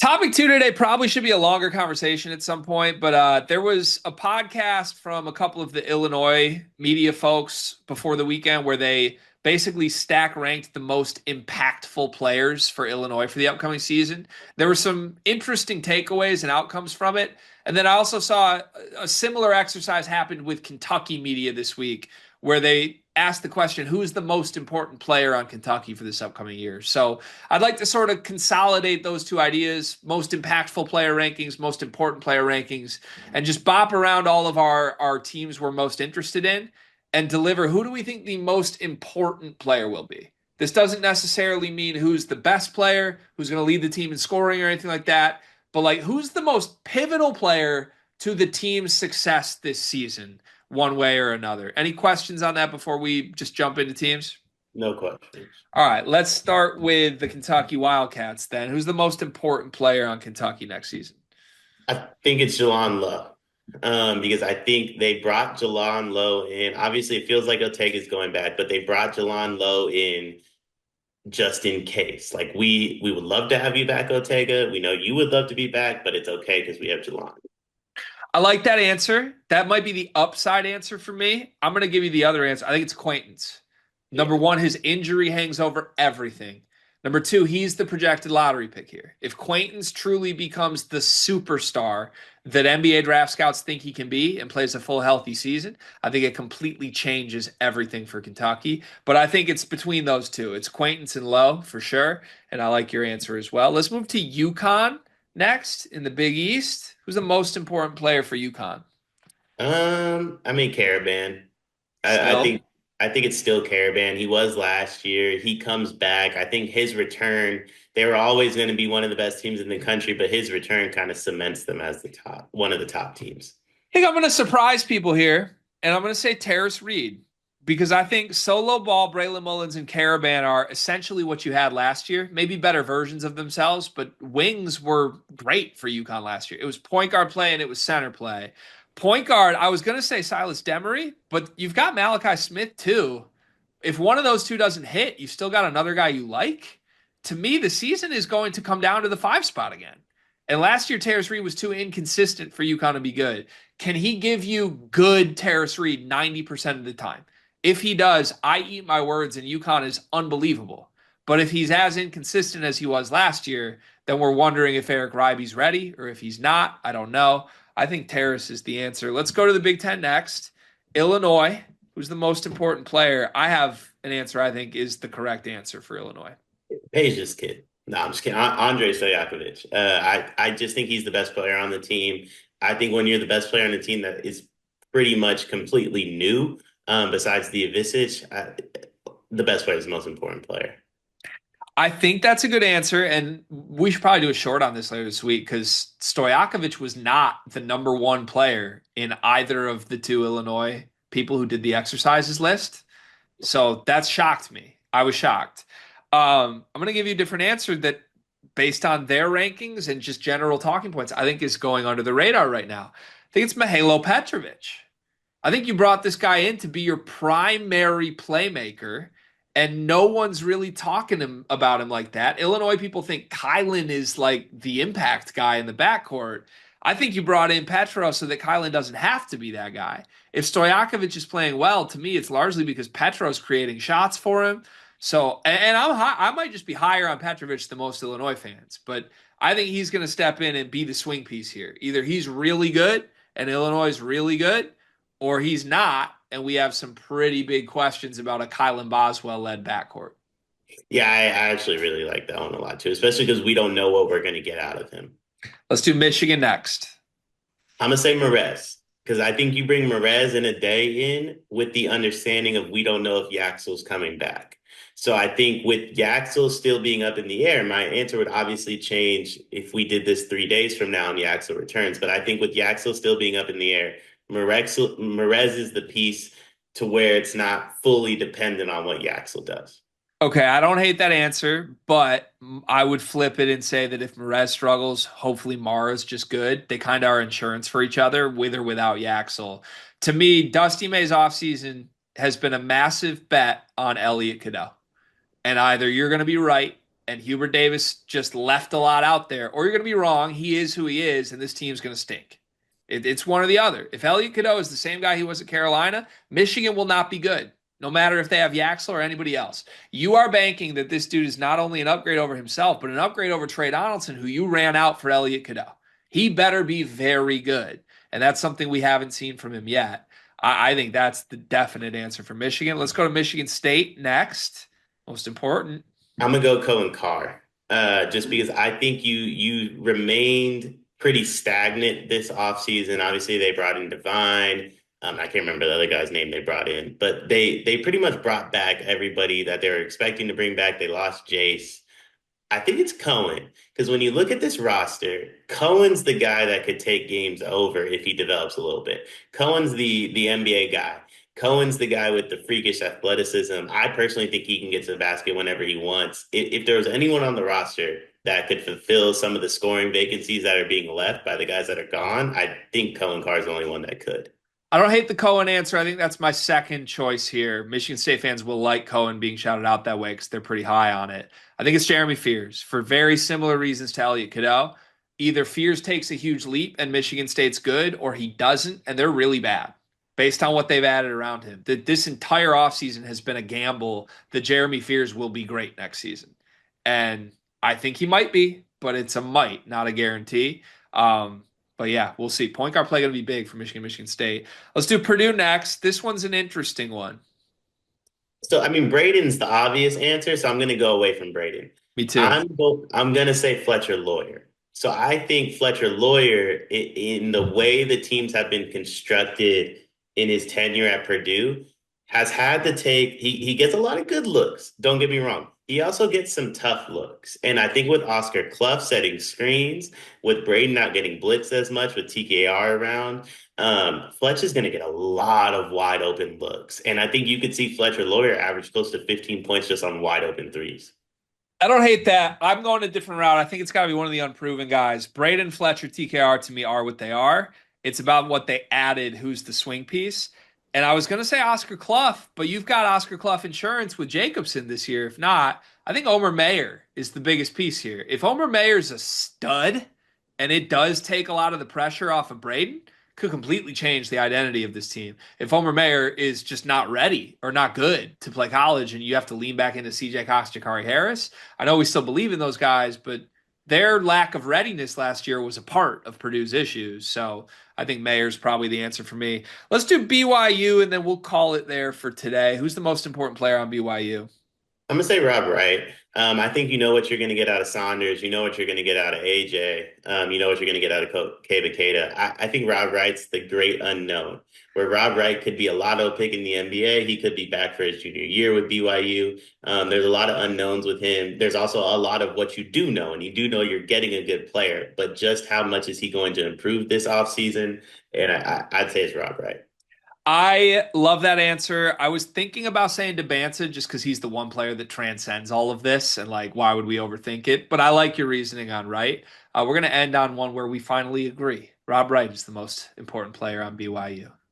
Topic two today probably should be a longer conversation at some point, but there was a podcast from a couple of the Illinois media folks before the weekend where they basically stack ranked the most impactful players for Illinois for the upcoming season. There were some interesting takeaways and outcomes from it. And then I also saw a similar exercise happened with Kentucky media this week where they asked the question, who is the most important player on Kentucky for this upcoming year? So I'd like to sort of consolidate those two ideas, most impactful player rankings, most important player rankings, and just bop around all of our teams we're most interested in and deliver who do we think the most important player will be. This doesn't necessarily mean who's the best player, who's going to lead the team in scoring or anything like that, but like who's the most pivotal player to the team's success this season, one way or another. Any questions on that before we just jump into teams? No questions. All right, let's start with the Kentucky Wildcats then. Who's the most important player on Kentucky next season? I think it's Jalon Lowe. Because I think they brought Jalon Lowe in. Obviously, it feels like Otega's going back, but they brought Jalon Lowe in just in case. Like we would love to have you back, Otega. We know you would love to be back, but it's okay because we have Jalon. I like that answer. That might be the upside answer for me. I'm going to give you the other answer. I think it's acquaintance. Number Yeah. one, his injury hangs over everything. Number two, he's the projected lottery pick here. If Quaintance truly becomes the superstar that NBA draft scouts think he can be and plays a full healthy season, I think it completely changes everything for Kentucky. But I think it's between those two. It's Quaintance and Lowe for sure. And I like your answer as well. Let's move to UConn next in the Big East. Who's the most important player for UConn? I mean Caravan. I Still? think I think it's still Caravan. He was last year. He comes back. I think his return, they were always going to be one of the best teams in the country, but his return kind of cements them as the top, one of the top teams. I think I'm going to surprise people here, and I'm going to say Terrace Reed because I think solo ball, Braylon Mullins, and Caravan are essentially what you had last year. Maybe better versions of themselves, but wings were great for UConn last year. It was point guard play and it was center play. Point guard, I was going to say Silas Demery, but you've got Malachi Smith too. If one of those two doesn't hit, you've still got another guy you like. To me, the season is going to come down to the five spot again. And last year, Terrace Reed was too inconsistent for UConn to be good. Can he give you good Terrace Reed 90% of the time? If he does, I eat my words and UConn is unbelievable. But if he's as inconsistent as he was last year, then we're wondering if Eric Ryby's ready or if he's not. I don't know. I think Terrace is the answer. Let's go to the Big Ten next. Illinois, who's the most important player? I have an answer I think is the correct answer for Illinois. Page this kid. No, I'm just kidding. Andre Stojakovic. I just think he's the best player on the team. I think when you're the best player on the team that is pretty much completely new, besides the Ivisic, the best player is the most important player. I think that's a good answer, and we should probably do a short on this later this week because Stojakovic was not the number one player in either of the two Illinois people who did the exercises list. So that shocked me. I was shocked. I'm going to give you a different answer that, based on their rankings and just general talking points, I think is going under the radar right now. I think it's Mihailo Petrovic. I think you brought this guy in to be your primary playmaker, and no one's really about him like that. Illinois people think Kylan is like the impact guy in the backcourt. I think you brought in Petro so that Kylan doesn't have to be that guy. If Stojakovic is playing well, to me, it's largely because Petro's creating shots for him. So, and I might just be higher on Petrovic than most Illinois fans, but I think he's going to step in and be the swing piece here. Either he's really good and Illinois is really good, or he's not, and we have some pretty big questions about a Kylan Boswell led backcourt. Yeah, I actually really like that one a lot too, especially because we don't know what we're going to get out of him. Let's do Michigan next. I'm gonna say Merez because I think you bring Merez and a day in with the understanding of we don't know if Yaxel's coming back. So I think with Yaxel still being up in the air, my answer would obviously change if we did this 3 days from now and Yaxel returns. But I think with Yaxel still being up in the air, Merez is the piece to where it's not fully dependent on what Yaxel does. Okay, I don't hate that answer, but I would flip it and say that if Merez struggles, hopefully Mara's just good. They kind of are insurance for each other, with or without Yaxel. To me, Dusty May's offseason has been a massive bet on Elliot Cadeau. And either you're going to be right and Hubert Davis just left a lot out there, or you're going to be wrong. He is who he is, and this team's going to stink. It's one or the other. If Elliott Cadeau is the same guy he was at Carolina, Michigan will not be good, no matter if they have Yaxel or anybody else. You are banking that this dude is not only an upgrade over himself, but an upgrade over Trey Donaldson, who you ran out for Elliott Cadeau. He better be very good, and that's something we haven't seen from him yet. I think that's the definite answer for Michigan. Let's go to Michigan State next. Most important. I'm gonna go Cohen Carr, just because I think you remained pretty stagnant this offseason. Obviously, they brought in Divine. I can't remember the other guy's name they brought in, but they pretty much brought back everybody that they were expecting to bring back. They lost Jace. I think it's Cohen because when you look at this roster, Cohen's the guy that could take games over if he develops a little bit. Cohen's the NBA guy. Cohen's the guy with the freakish athleticism. I personally think he can get to the basket whenever he wants. If there was anyone on the roster that could fulfill some of the scoring vacancies that are being left by the guys that are gone, I think Cohen Carr is the only one that could. I don't hate the Cohen answer. I think that's my second choice here. Michigan State fans will like Cohen being shouted out that way because they're pretty high on it. I think it's Jeremy Fears for very similar reasons to Elliott Cadeau. Either Fears takes a huge leap and Michigan State's good, or he doesn't, and they're really bad based on what they've added around him. This entire offseason has been a gamble that Jeremy Fears will be great next season. And I think he might be, but it's a might, not a guarantee. But yeah, we'll see. Point guard play going to be big for Michigan State. Let's do Purdue next. This one's an interesting one. So I mean, Braden's the obvious answer, so I'm going to go away from Braden. Me too. I'm going to say Fletcher Lawyer. So I think Fletcher Lawyer, in the way the teams have been constructed in his tenure at Purdue, has had to take. He gets a lot of good looks. Don't get me wrong. He also gets some tough looks, and I think with Oscar Clough setting screens, with Braden not getting blitzed as much, with TKR around, Fletcher's going to get a lot of wide open looks. And I think you could see Fletcher Lawyer average close to 15 points just on wide open threes. I don't hate that. I'm going a different route. I think it's got to be one of the unproven guys. Braden Fletcher, TKR to me are what they are. It's about what they added, who's the swing piece. And I was going to say Oscar Clough, but you've got Oscar Clough insurance with Jacobson this year. If not, I think Omer Mayer is the biggest piece here. If Omer Mayer's a stud and it does take a lot of the pressure off of Braden, could completely change the identity of this team. If Omer Mayer is just not ready or not good to play college and you have to lean back into CJ Cox, Jakari Harris, I know we still believe in those guys, but their lack of readiness last year was a part of Purdue's issues. So I think Mayer's probably the answer for me. Let's do BYU and then we'll call it there for today. Who's the most important player on BYU? I'm gonna say Rob Wright. I think you know what you're gonna get out of Saunders. You know what you're gonna get out of AJ. You know what you're gonna get out of Keba Keita. I think Rob Wright's the great unknown. Where Rob Wright could be a lotto pick in the NBA. He could be back for his junior year with BYU. There's a lot of unknowns with him. There's also a lot of what you do know, and you do know you're getting a good player. But just how much is he going to improve this offseason? And I'd say it's Rob Wright. I love that answer. I was thinking about saying Debanza just because he's the one player that transcends all of this, and like, why would we overthink it? But I like your reasoning on Wright. We're going to end on one where we finally agree. Rob Wright is the most important player on BYU.